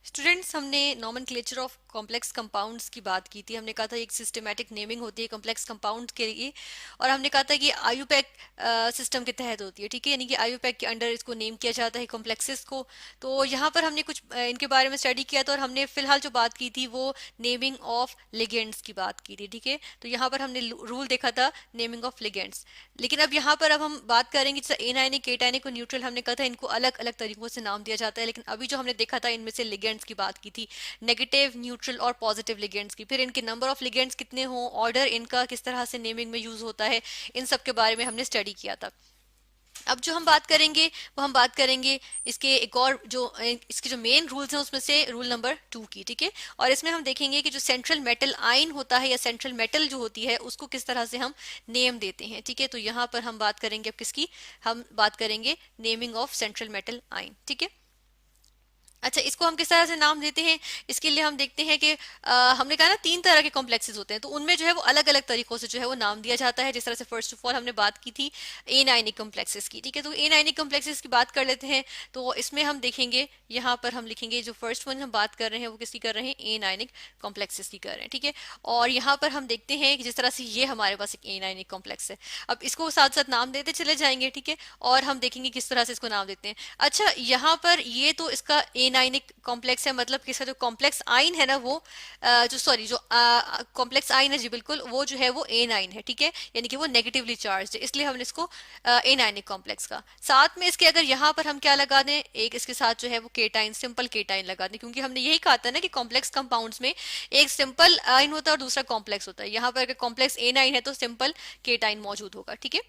Students, हमने nomenclature of complex compounds की बात की थी। हमने कहा था एक सिस्टमेटिक नेमिंग होती है कॉम्प्लेक्स कंपाउंड के लिए, और हमने कहा था कि आयुपैक सिस्टम के तहत होती है, ठीक है, यानी कि आयुपैक के अंडर इसको नेम किया जाता है कॉम्प्लेक्सेस को। तो यहाँ पर हमने कुछ इनके बारे में स्टडी किया था, और हमने फिलहाल जो बात की थी वो नेमिंग ऑफ लिगेंड्स की बात की थी, ठीक है। तो यहाँ पर हमने रूल देखा था नेमिंग ऑफ लिगेंड्स। लेकिन अब यहाँ पर अब हम बात करेंगे जैसे एनायनिक, केटायनिक और न्यूट्रल, हमने कहा था इनको अलग अलग तरीकों से नाम दिया जाता है। लेकिन अभी जो हमने देखा था इनमें से लिगेंड्स की बात की थी, नेगेटिव, न्यूट्रल और पॉजिटिव लिगेंड्स की, फिर इनके नंबर ऑफ लिगेंड्स कितने हों, ऑर्डर इनका किस तरह से नेमिंग में यूज होता है, इन सब के बारे में हमने स्टडी किया था। अब जो हम बात करेंगे वो हम बात करेंगे इसके एक और जो इसके जो मेन रूल्स हैं उसमें से रूल नंबर 2 की, ठीक है। और इसमें हम देखेंगे कि जो सेंट्रल मेटल आयन होता है या सेंट्रल मेटल जो होती है उसको किस तरह से हम नेम देते हैं, ठीक है। तो यहाँ पर हम बात करेंगे अब किसकी, हम बात करेंगे naming of central metal ion, ठीक है। अच्छा, इसको हम किस तरह से नाम देते हैं, इसके लिए हम देखते हैं कि हमने कहा ना 3 तरह के कॉम्प्लेक्सेस होते हैं, तो उनमें जो है वो अलग अलग तरीकों से जो है वो नाम दिया जाता है। जिस तरह से फर्स्ट ऑफ ऑल हमने बात की थी एनायनिक कॉम्प्लेक्सेस की, ठीक है। तो एनायनिक कॉम्प्लेक्सेस की बात कर लेते हैं। तो इसमें हम देखेंगे, यहाँ पर हम लिखेंगे जो फर्स्ट वन हम बात कर रहे हैं वो किसकी कर रहे हैं, एनायनिक कॉम्प्लेक्सेस की कर रहे हैं, ठीक है। और यहाँ पर हम देखते हैं कि जिस तरह से ये हमारे पास एक एनायनिक कॉम्प्लेक्स है, अब इसको साथ साथ नाम देते चले जाएंगे, ठीक है। और हम देखेंगे किस तरह से इसको नाम देते हैं। अच्छा, यहाँ पर ये तो इसका एनाइनिक कॉम्प्लेक्स है, मतलब कि इसका जो कॉम्प्लेक्स आइन है ना वो जो सॉरी जो कॉम्प्लेक्स आइन है जी बिल्कुल, वो जो है वो एनाइन है, ठीक है, यानी कि वो नेगेटिवली चार्ज है, इसलिए हमने इसको एनाइनिक कॉम्प्लेक्स का। साथ में इसके अगर यहाँ पर हम क्या लगा दें, एक इसके साथ जो है वो केटाइन, सिंपल केटाइन लगा दें, क्योंकि हमने यही कहा था ना कि कॉम्प्लेक्स कंपाउंड्स में एक सिंपल आइन होता है और दूसरा कॉम्प्लेक्स होता है। यहाँ पर अगर कॉम्प्लेक्स एनाइन है तो सिंपल केटाइन मौजूद होगा, ठीक है।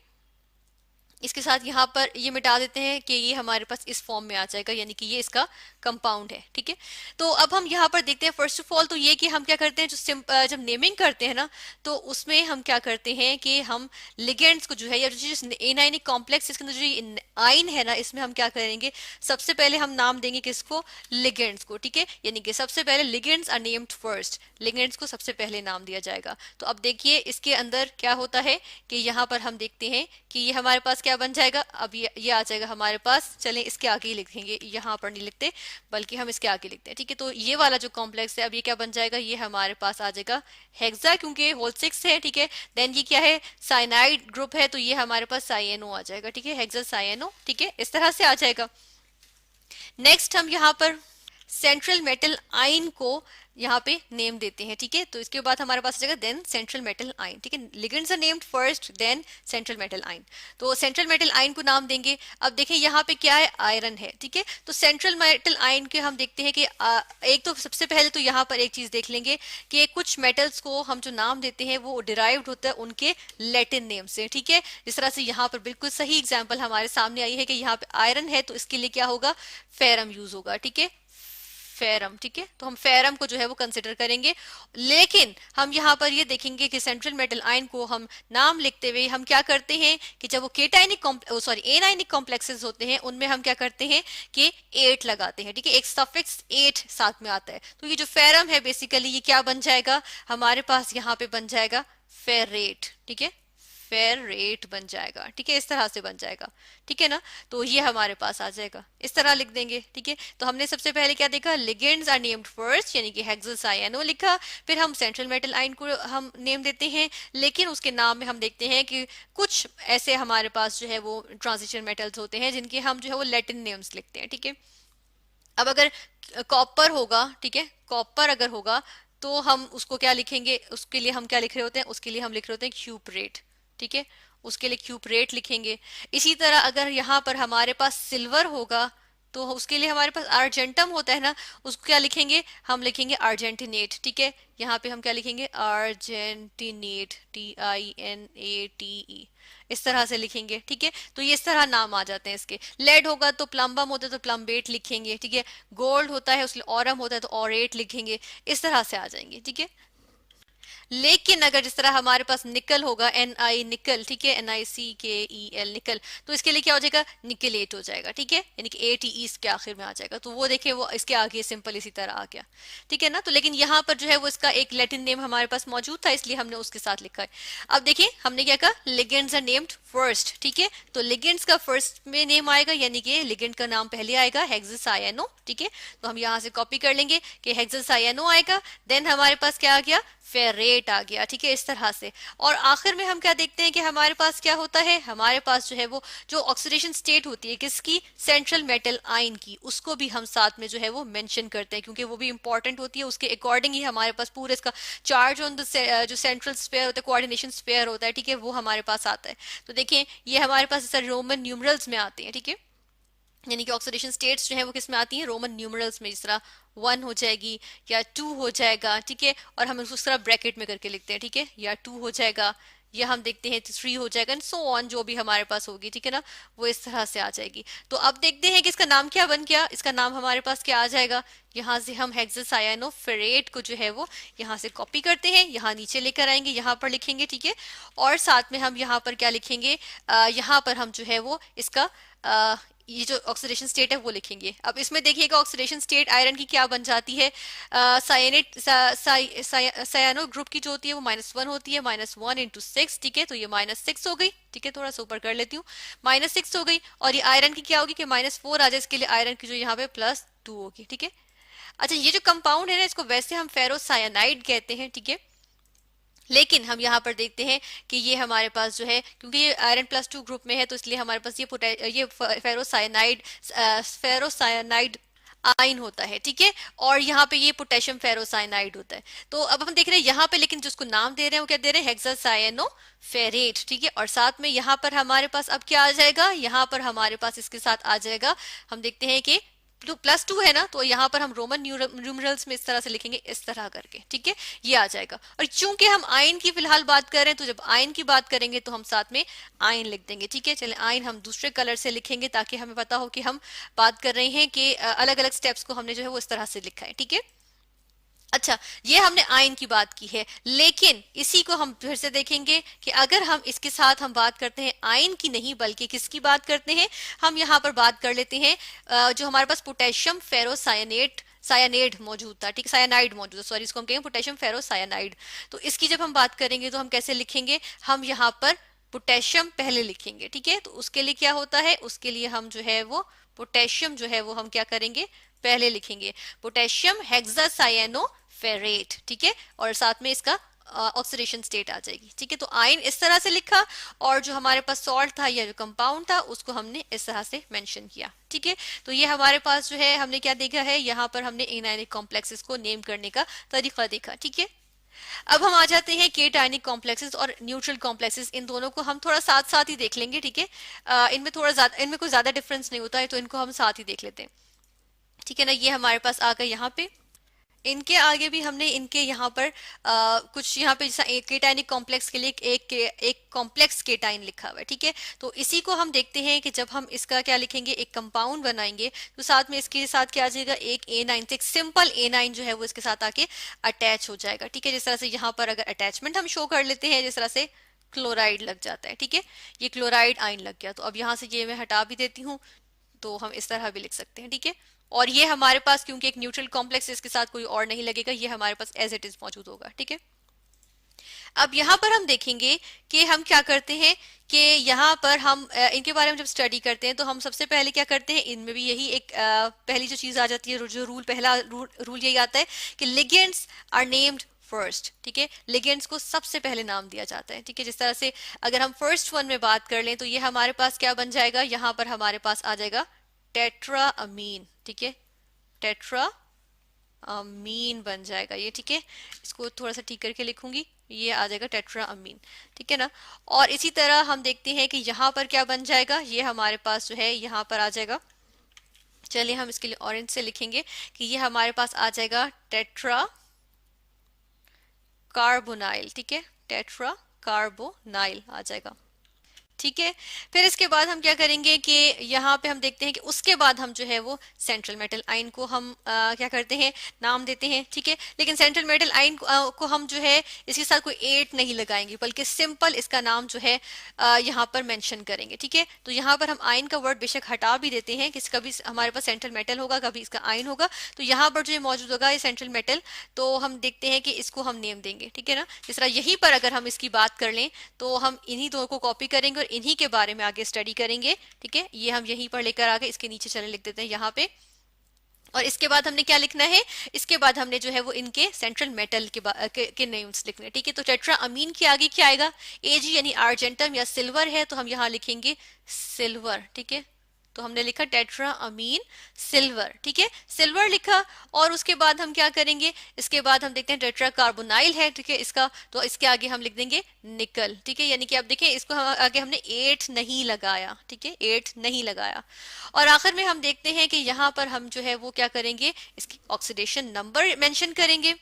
इसके साथ यहाँ पर ये मिटा देते हैं कि ये हमारे पास इस फॉर्म में आ जाएगा, यानी कि ये इसका कंपाउंड है, ठीक है। तो अब हम यहाँ पर देखते हैं फर्स्ट ऑफ ऑल तो ये कि हम क्या करते हैं, जब नेमिंग करते हैं ना, तो उसमें हम क्या करते हैं कि हम लिगेंड्स को जो है या जो एनाइनिक कॉम्प्लेक्स इसके अंदर जो आइन है ना, इसमें हम क्या करेंगे, सबसे पहले हम नाम देंगे किसको, लिगेंड्स को, ठीक है। यानी कि सबसे पहले ligands are named first, ligands को सबसे पहले नाम दिया जाएगा। तो अब देखिए इसके अंदर क्या होता है कि यहाँ पर हम देखते हैं कि ये हमारे पास क्या बन जाएगा, अब ये आ जाएगा हमारे पास, चलें इसके आगे ही लिखेंगे, यहाँ पर नहीं लिखते बल्कि हम इसके आगे लिखते हैं, ठीक है। तो ये वाला जो कॉम्प्लेक्स है अब ये क्या बन जाएगा, ये हमारे पास आ जाएगा हेक्सा, क्योंकि होल 6 है, ठीक है। देन ये क्या है, साइनाइड ग्रुप है, तो ये हमारे पास साइएनो आ जाएगा, ठीक है, हेक्सा साइएनो, ठीक है, इस तरह से आ जाएगा। नेक्स्ट हम यहाँ पर सेंट्रल मेटल आयन को यहाँ पे नेम देते हैं, ठीक है। तो इसके बाद हमारे पास आ जाएगा देन सेंट्रल मेटल आयन, ठीक है। Ligands are named first then central metal ion, तो सेंट्रल मेटल आयन को नाम देंगे। अब देखिए यहाँ पे क्या है, आयरन है, ठीक है। तो सेंट्रल मेटल आयन के हम देखते हैं कि एक तो सबसे पहले तो यहाँ पर एक चीज देख लेंगे कि कुछ मेटल्स को हम जो नाम देते हैं वो डिराइव्ड होता है उनके लैटिन नेम से, ठीक है। जिस तरह से यहाँ पर बिल्कुल सही एग्जाम्पल हमारे सामने आई है कि यहाँ पे आयरन है तो इसके लिए क्या होगा, फेरम यूज होगा, ठीक है, फेरम, ठीक है। तो हम फेरम को जो है वो कंसिडर करेंगे। लेकिन हम यहाँ पर ये देखेंगे कि सेंट्रल मेटल आयन को हम नाम लिखते हुए हम क्या करते हैं कि जब वो केटाइनिक सॉरी एनाइनिक कॉम्प्लेक्सेस होते हैं उनमें हम क्या करते हैं कि 8 लगाते हैं, ठीक है, एक सफिक्स 8 साथ में आता है। तो ये जो फेरम है बेसिकली ये क्या बन जाएगा, हमारे पास यहाँ पे बन जाएगा फेरेट, ठीक है, फेरेट बन जाएगा, ठीक है, इस तरह से बन जाएगा, ठीक है ना। तो ये हमारे पास आ जाएगा, इस तरह लिख देंगे, ठीक है। तो हमने सबसे पहले क्या देखा, लिगेंड्स आर नेम्ड फर्स्ट, यानी कि हेक्सासाइएनो लिखा, फिर हम सेंट्रल मेटल आयन को हम नेम देते हैं। लेकिन उसके नाम में हम देखते हैं कि कुछ ऐसे हमारे पास जो है वो ट्रांजिशन मेटल्स होते हैं जिनके हम जो है वो लैटिन नेम्स लिखते हैं, ठीक है। अब अगर कॉपर होगा, ठीक है, कॉपर अगर होगा तो हम उसको क्या लिखेंगे, उसके लिए हम क्या लिख रहे होते हैं, उसके लिए हम लिख रहे होते हैं क्यूपरेट, ठीक है, उसके लिए क्यूपरेट लिखेंगे। इसी तरह अगर यहाँ पर हमारे पास सिल्वर होगा तो उसके लिए हमारे पास अर्जेंटम होता है ना, उसको क्या लिखेंगे, हम लिखेंगे अर्जेंटिनेट, ठीक है। यहाँ पे हम क्या लिखेंगे, अर्जेंटिनेट, TINATE, इस तरह से लिखेंगे, ठीक है। तो ये इस तरह नाम आ जाते हैं इसके। लेड होगा तो प्लम्बम होता है तो प्लम्बेट लिखेंगे, ठीक है। गोल्ड होता है उसके लिए ऑरम होता है तो ऑरेट लिखेंगे, इस तरह से आ जाएंगे, ठीक है। लेकिन अगर जिस तरह हमारे पास निकल होगा, एन आई निकल, ठीक है, NICKEL निकल, तो इसके लिए क्या हो जाएगा, निकलेट हो जाएगा, ठीक है, यानी कि ATE इसके आखिर में आ जाएगा। तो वो देखिए वो इसके आगे सिंपल इसी तरह आ गया, ठीक है ना। तो लेकिन यहाँ पर जो है वो इसका एक लैटिन नेम हमारे पास मौजूद था, इसलिए हमने उसके साथ लिखा है। अब देखिए हमने क्या कहा, लिगेंड्स आर नेम्ड फर्स्ट, ठीक है, तो लिगेंड्स का फर्स्ट में नेम आएगा, यानी कि लिगेंड का नाम पहले आएगा, हेक्सासाइनो, ठीक है। तो हम यहाँ से कॉपी कर लेंगे कि हेक्सासाइनो आएगा, देन हमारे पास क्या आ गया, फेरेट आ गया, ठीक है, इस तरह से। और आखिर में हम क्या देखते हैं कि हमारे पास क्या होता है, हमारे पास जो है वो जो ऑक्सीडेशन स्टेट होती है किसकी, सेंट्रल मेटल आयन की, उसको भी हम साथ में जो है वो मेंशन करते हैं, क्योंकि वो भी इंपॉर्टेंट होती है, उसके अकॉर्डिंग ही हमारे पास पूरे इसका चार्ज ऑन द जो सेंट्रल स्फीयर होता है, कोऑर्डिनेशन स्फीयर होता है, ठीक है, वो हमारे पास आता है। तो देखिए ये हमारे पास रोमन न्यूमरल्स में आते हैं, ठीक है, यानी कि ऑक्सीडेशन स्टेट्स जो है वो किस में आती हैं, रोमन न्यूमरल्स में, जिस तरह 1 हो जाएगी या 2 हो जाएगा, ठीक है, और हम उसको उस तरह ब्रैकेट में करके लिखते हैं, ठीक है, या 2 हो जाएगा, या हम देखते हैं 3 हो जाएगा, एंड सो ऑन, जो भी हमारे पास होगी, ठीक है ना, वो इस तरह से आ जाएगी। तो अब देखते हैं कि इसका नाम क्या बन गया, इसका नाम हमारे पास क्या आ जाएगा, यहाँ से हम हेक्सासाइनोफेरेट को जो है वो यहाँ से कॉपी करते हैं, यहाँ नीचे लेकर आएंगे, यहाँ पर लिखेंगे, ठीक है, और साथ में हम यहाँ पर क्या लिखेंगे, यहाँ पर हम जो है वो इसका ये जो ऑक्सीडेशन स्टेट है वो लिखेंगे। अब इसमें देखिएगा ऑक्सीडेशन स्टेट आयरन की क्या बन जाती है, साइनेट सायानो ग्रुप की जो होती है वो -1 होती है, -1 × 6, ठीक है, तो ये -6 हो गई, ठीक है, थोड़ा सा ऊपर कर लेती हूँ, -6 हो गई, और ये आयरन की क्या होगी कि -4 आ जाए, इसके लिए आयरन की जो यहाँ पे +2 होगी, ठीक है। अच्छा ये जो कंपाउंड है ना, इसको वैसे हम फेरोसाइनाइड कहते हैं, ठीक है, लेकिन हम यहाँ पर देखते हैं कि ये हमारे पास जो है, क्योंकि ये आयरन +2 ग्रुप में है, तो इसलिए हमारे पास ये फेरोसाइनाइड आयन होता है, ठीक है, और यहाँ पे ये पोटेशियम फेरोसाइनाइड होता है। तो अब हम देख रहे हैं यहाँ पे, लेकिन जिसको नाम दे रहे हैं वो क्या दे रहे हैं, हेक्सासाइनो फेरेट, ठीक है, और साथ में यहाँ पर हमारे पास अब क्या आ जाएगा, यहाँ पर हमारे पास इसके साथ आ जाएगा, हम देखते हैं कि +2 है ना, तो यहाँ पर हम रोमन न्यूमरल्स में इस तरह से लिखेंगे, इस तरह करके, ठीक है, ये आ जाएगा। और चूंकि हम आयन की फिलहाल बात कर रहे हैं, तो जब आयन की बात करेंगे तो हम साथ में आयन लिख देंगे, ठीक है। चलें आयन हम दूसरे कलर से लिखेंगे, ताकि हमें पता हो कि हम बात कर रहे हैं कि अलग अलग स्टेप्स को हमने जो है वो इस तरह से लिखा है, ठीक है। अच्छा ये हमने आयन की बात की है, लेकिन इसी को हम फिर से देखेंगे कि अगर हम इसके साथ हम बात करते हैं आयन की नहीं बल्कि किसकी बात करते हैं, हम यहाँ पर बात कर लेते हैं जो हमारे पास पोटेशियम फेरोसायनेट सायानेड मौजूद था, ठीक, सायानाइड मौजूद है, सॉरी, इसको हम कहेंगे पोटेशियम फेरोसायानाइड। तो इसकी जब हम बात करेंगे तो हम कैसे लिखेंगे, हम यहाँ पर पोटेशियम पहले लिखेंगे, ठीक है, तो उसके लिए क्या होता है, उसके लिए हम जो है वो पोटेशियम जो है वो हम क्या करेंगे, पहले लिखेंगे, पोटेशियम हेक्सासाइनो फेरेट, ठीक है, और साथ में इसका ऑक्सीडेशन स्टेट आ जाएगी, ठीक है। तो आयन इस तरह से लिखा, और जो हमारे पास सॉल्ट था या जो कंपाउंड था उसको हमने इस तरह से मेंशन किया, ठीक है। तो ये हमारे पास जो है हमने क्या देखा है, यहाँ पर हमने एनायनिक कॉम्प्लेक्सेस को नेम करने का तरीका देखा, ठीक है। अब हम आ जाते हैं केटायनिक कॉम्प्लेक्सेस और न्यूट्रल कॉम्प्लेक्सेस, इन दोनों को हम थोड़ा साथ साथ ही देख लेंगे, ठीक है, इनमें थोड़ा ज्यादा, इनमें कोई ज्यादा डिफरेंस नहीं होता है, तो इनको हम साथ ही देख लेते हैं, ठीक है ना। ये हमारे पास आ गए यहाँ पे, इनके आगे भी हमने इनके यहाँ पर कुछ यहाँ पे जैसा केटाइनिक कॉम्प्लेक्स के लिए एक कॉम्प्लेक्स केटाइन लिखा हुआ है, ठीक है। तो इसी को हम देखते हैं कि जब हम इसका क्या लिखेंगे, एक कंपाउंड बनाएंगे, तो साथ में इसके साथ क्या आ जाएगा, एक A9, एक सिंपल A9 जो है वो इसके साथ आके अटैच हो जाएगा, ठीक है। जिस तरह से यहाँ पर अगर अटैचमेंट हम शो कर लेते हैं, जिस तरह से क्लोराइड लग जाता है, ठीक है, ये क्लोराइड आइन लग गया। तो अब यहाँ से ये मैं हटा भी देती हूँ, तो हम इस तरह भी लिख सकते हैं, ठीक है। और ये हमारे पास क्योंकि एक न्यूट्रल कॉम्प्लेक्स है, इसके साथ कोई और नहीं लगेगा, ये हमारे पास एज इट इज मौजूद होगा, ठीक है। अब यहाँ पर हम देखेंगे कि हम क्या करते हैं कि यहाँ पर हम इनके बारे में जब स्टडी करते हैं तो हम सबसे पहले क्या करते हैं, इनमें भी यही एक पहली जो चीज आ जाती है, जो रूल पहला रूल यही आता है कि लिगेंड्स आर नेम्ड फर्स्ट, ठीक है, लिगेंड्स को सबसे पहले नाम दिया जाता है, ठीक है। जिस तरह से अगर हम फर्स्ट वन में बात कर लें तो ये हमारे पास क्या बन जाएगा, यहाँ पर हमारे पास आ जाएगा टेट्रा अमीन, ठीक है, टेट्रा अमीन बन जाएगा ये, ठीक है। इसको थोड़ा सा ठीक करके लिखूंगी, ये आ जाएगा टेट्रा अमीन, ठीक है ना। और इसी तरह हम देखते हैं कि यहाँ पर क्या बन जाएगा, ये हमारे पास जो है यहाँ पर आ जाएगा, चलिए हम इसके लिए ऑरेंज से लिखेंगे कि ये हमारे पास आ जाएगा टेट्रा कार्बोनाइल, ठीक है, टेट्रा कार्बोनाइल आ जाएगा, ठीक है। फिर इसके बाद हम क्या करेंगे कि यहाँ पे हम देखते हैं कि उसके बाद हम जो है वो सेंट्रल मेटल आयन को हम क्या करते हैं, नाम देते हैं, ठीक है। लेकिन सेंट्रल मेटल आयन को हम जो है इसके साथ कोई एट नहीं लगाएंगे, बल्कि सिंपल इसका नाम जो है यहाँ पर मेंशन करेंगे, ठीक है। तो यहाँ पर हम आयन का वर्ड बेशक हटा भी देते हैं कि कभी हमारे पास सेंट्रल मेटल होगा, कभी इसका आयन होगा, तो यहाँ पर जो ये मौजूद होगा ये सेंट्रल मेटल, तो हम देखते हैं कि इसको हम नेम देंगे, ठीक है ना। जिस तरह यहीं पर अगर हम इसकी बात कर लें तो हम इन्हीं दो को कॉपी करेंगे और इन्हीं के बारे में आगे स्टडी करेंगे, ठीक है। ये हम यहीं पर लेकर आगे इसके नीचे चले लिख देते हैं यहाँ पे। और इसके बाद हमने क्या लिखना है, इसके बाद हमने जो है वो इनके सेंट्रल मेटल के नेम्स लिखने हैं, ठीक है। तो टेट्रा अमीन के आगे क्या आएगा, एजी यानी आर्जेंटम या सिल्वर है, तो हम यहाँ लिखेंगे सिल्वर, ठीक है। तो हमने लिखा टेट्रा अमीन सिल्वर, ठीक है, सिल्वर लिखा। और उसके बाद हम क्या करेंगे, इसके बाद हम देखते हैं टेट्रा कार्बोनाइल है, ठीक है, इसका तो इसके आगे हम लिख देंगे निकल, ठीक है। यानी कि आप देखें इसको हम आगे हमने 8 नहीं लगाया, ठीक है, 8 नहीं लगाया। और आखिर में हम देखते हैं कि यहाँ पर हम जो है वो क्या करेंगे, इसकी ऑक्सीडेशन नंबर मेंशन करेंगे,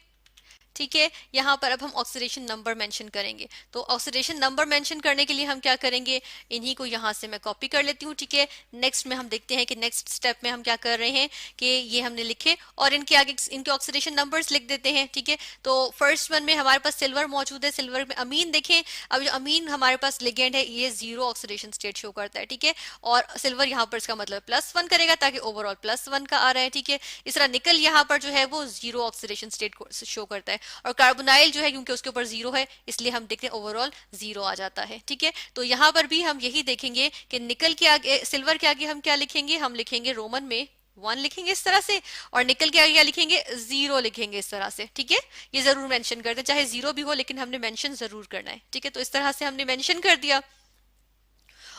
ठीक है। यहाँ पर अब हम ऑक्सीडेशन नंबर मेंशन करेंगे। तो ऑक्सीडेशन नंबर मेंशन करने के लिए हम क्या करेंगे, इन्हीं को यहाँ से मैं कॉपी कर लेती हूँ, ठीक है। नेक्स्ट में हम देखते हैं कि नेक्स्ट स्टेप में हम क्या कर रहे हैं कि ये हमने लिखे और इनके आगे इनके ऑक्सीडेशन नंबर्स लिख देते हैं, ठीक है। तो फर्स्ट वन में हमारे पास सिल्वर मौजूद है, सिल्वर में अमीन देखें, अब जो अमीन हमारे पास लिगेंड है ये 0 ऑक्सीडेशन स्टेट शो करता है, ठीक है। और सिल्वर यहाँ पर इसका मतलब +1 करेगा ताकि ओवरऑल +1 का आ रहा है, ठीक है। इस तरह निकल यहाँ पर जो है वो 0 ऑक्सीडेशन स्टेट शो करता है, और कार्बोनाइल जो है क्योंकि उसके ऊपर 0 है इसलिए हम देखते हैं ओवरऑल 0 आ जाता है, ठीक है। तो यहाँ पर भी हम यही देखेंगे कि निकल के आगे, सिल्वर के आगे हम क्या लिखेंगे, हम लिखेंगे रोमन में 1 लिखेंगे इस तरह से, और निकल के आगे क्या लिखेंगे, 0 लिखेंगे इस तरह से, ठीक है। ये जरूर मेंशन कर दें, चाहे 0 भी हो लेकिन हमने मेंशन जरूर करना है, ठीक है। तो इस तरह से हमने मेंशन कर दिया।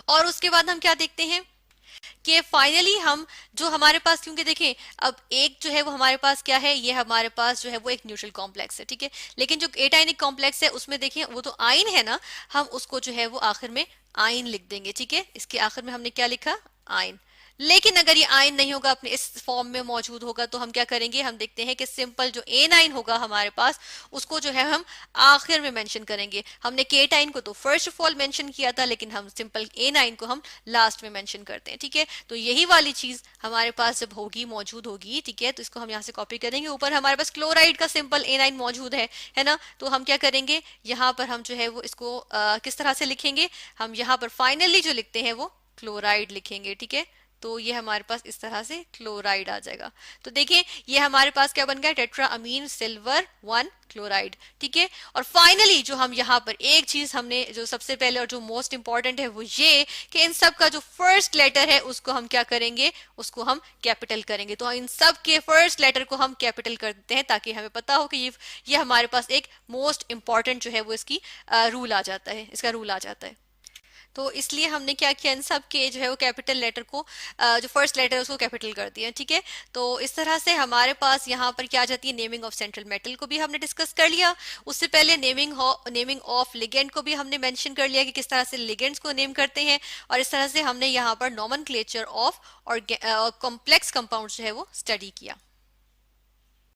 और उसके बाद हम क्या देखते हैं कि फाइनली हम जो हमारे पास, क्योंकि देखें अब एक जो है वो हमारे पास क्या है, ये हमारे पास जो है वो एक न्यूट्रल कॉम्प्लेक्स है, ठीक है। लेकिन जो एटाइनिक कॉम्प्लेक्स है उसमें देखें वो तो आयन है ना, हम उसको जो है वो आखिर में आयन लिख देंगे, ठीक है। इसके आखिर में हमने क्या लिखा, आयन। लेकिन अगर ये आयन नहीं होगा, अपने इस फॉर्म में मौजूद होगा, तो हम क्या करेंगे, हम देखते हैं कि सिंपल जो A9 होगा हमारे पास उसको जो है हम आखिर में मेंशन करेंगे। हमने केटाइन को तो फर्स्ट ऑफ ऑल मेंशन किया था, लेकिन हम सिंपल A9 को हम लास्ट में मेंशन करते हैं, ठीक है। तो यही वाली चीज हमारे पास जब होगी, मौजूद होगी, ठीक है, तो इसको हम यहाँ से कॉपी करेंगे। ऊपर हमारे पास क्लोराइड का सिंपल A9 मौजूद है ना। तो हम क्या करेंगे, यहाँ पर हम जो है वो इसको किस तरह से लिखेंगे, हम यहाँ पर फाइनली जो लिखते हैं वो क्लोराइड लिखेंगे, ठीक है। तो ये हमारे पास इस तरह से क्लोराइड आ जाएगा। तो देखिए ये हमारे पास क्या बन गया, टेट्रा अमीन सिल्वर 1 क्लोराइड, ठीक है। और फाइनली जो हम यहाँ पर एक चीज हमने जो सबसे पहले और जो मोस्ट इंपॉर्टेंट है वो ये कि इन सब का जो फर्स्ट लेटर है उसको हम क्या करेंगे, उसको हम कैपिटल करेंगे। तो इन सब के फर्स्ट लेटर को हम कैपिटल कर देते हैं ताकि हमें पता हो कि ये हमारे पास एक मोस्ट इंपॉर्टेंट जो है वो इसकी रूल आ जाता है, इसका रूल आ जाता है। तो इसलिए हमने क्या किया, इन सब के जो है वो कैपिटल लेटर को जो फर्स्ट लेटर है उसको कैपिटल कर दिया, ठीक है। तो इस तरह से हमारे पास यहाँ पर क्या आ जाती है, नेमिंग ऑफ सेंट्रल मेटल को भी हमने डिस्कस कर लिया। उससे पहले नेमिंग ऑफ लिगेंड को भी हमने मेंशन कर लिया कि किस तरह से लिगेंड्स को नेम करते हैं। और इस तरह से हमने यहाँ पर नॉमेनक्लेचर ऑफ और कॉम्प्लेक्स कंपाउंड्स जो है वो स्टडी किया।